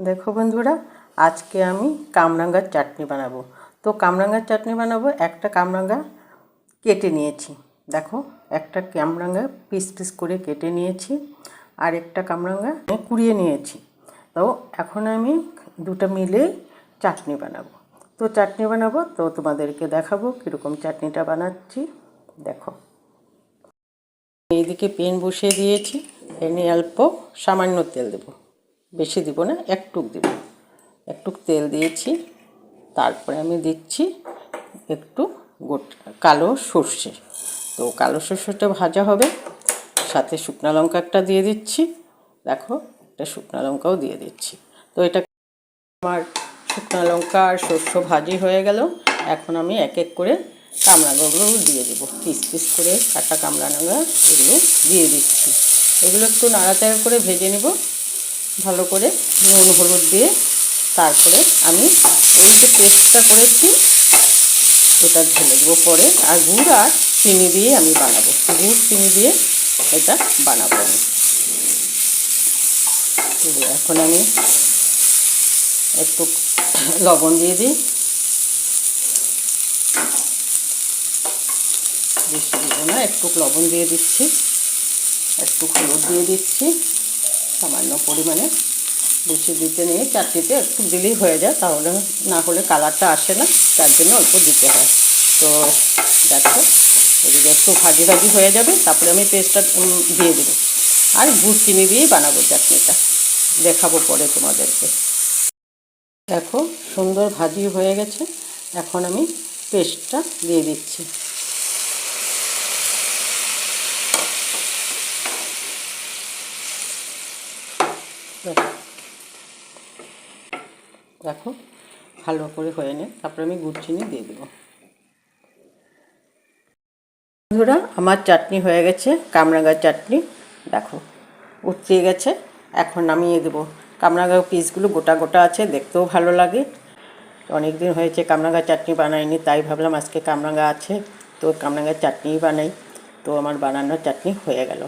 দেখো বন্ধুরা, আজকে আমি কামরাঙ্গার চাটনি বানাবো। তো কামরাঙ্গার চাটনি বানাবো, একটা কামরাঙ্গা কেটে নিয়েছি। দেখো, একটা কামরাঙ্গা পিস পিস করে কেটে নিয়েছি, আর একটা কামরাঙ্গা কুড়িয়ে নিয়েছি। তো এখন আমি দুটো মিলে চাটনি বানাবো। তো চাটনি বানাবো, তো তোমাদেরকে দেখাবো কীরকম চাটনিটা বানাচ্ছি। দেখো, এইদিকে পেন বসিয়ে দিয়েছি। এনে অল্প সামান্য তেল দেবো, বেশি দিব না, একটুক দেব। একটুক তেল দিয়েছি। তারপরে আমি দিচ্ছি একটু কালো সর্ষে। তো কালো সর্ষেটা ভাজা হবে, সাথে শুকনো লঙ্কা একটা দিয়ে দিচ্ছি। দেখো, একটা শুকনো লঙ্কাও দিয়ে দিচ্ছি। তো এটা আমার শুকনো লঙ্কা আর সর্ষে ভাজি হয়ে গেল। এখন আমি এক এক করে কামরাঙ্গাগুলো দিয়ে দেবো। পিস পিস করে কাটা কামরাঙ্গা এগুলো দিয়ে দিচ্ছি। এগুলো একটু নাড়াচাড়া করে ভেজে নেব ভালো করে, নুন হলুদ দিয়ে। তারপরে আমি এই যে পেস্টটা করেছি ওটা ঢেলে দেবো পরে। আর গুড় আর চিনি দিয়ে আমি বানাবো, গুড় চিনি দিয়ে এটা বানাবো আমি। এখন আমি একটু লবণ দিয়ে দিই, বেশি দিব না, একটু লবণ দিয়ে দিচ্ছি, একটু হলুদ দিয়ে দিচ্ছি সামান্য পরিমাণে, বেশি দিতে নিয়ে চাটনিতে একটু দিলেই হয়ে যায়, তাহলে না হলে কালারটা আসে না, তার জন্য অল্প দিতে হয়। তো দেখো, এদিকে একটু ভাজি ভাজি হয়ে যাবে, তারপরে আমি পেস্টটা দিয়ে দেবো। আর গুড় চিনি দিয়েই বানাবো চাটনিটা, দেখাবো পরে তোমাদেরকে। দেখো, সুন্দর ভাজি হয়ে গেছে। এখন আমি পেস্টটা দিয়ে দিচ্ছি। দেখো, ভালো করে হয়ে নে, তারপরে আমি গুড় চিনি দিয়ে দেবো। বন্ধুরা, আমার চাটনি হয়ে গেছে, কামরাঙ্গার চাটনি। দেখো, উতরিয়ে গেছে। এখন নামিয়ে দেবো। কামরাঙ্গার পিসগুলো গোটা গোটা আছে, দেখতেও ভালো লাগে। অনেক দিন হয়েছে কামরাঙ্গার চাটনি বানাইনি, তাই ভাবলাম আজকে কামরাঙ্গা আছে তো কামরাঙ্গার চাটনিই বানাই। তো আমার বানানোর চাটনি হয়ে গেল।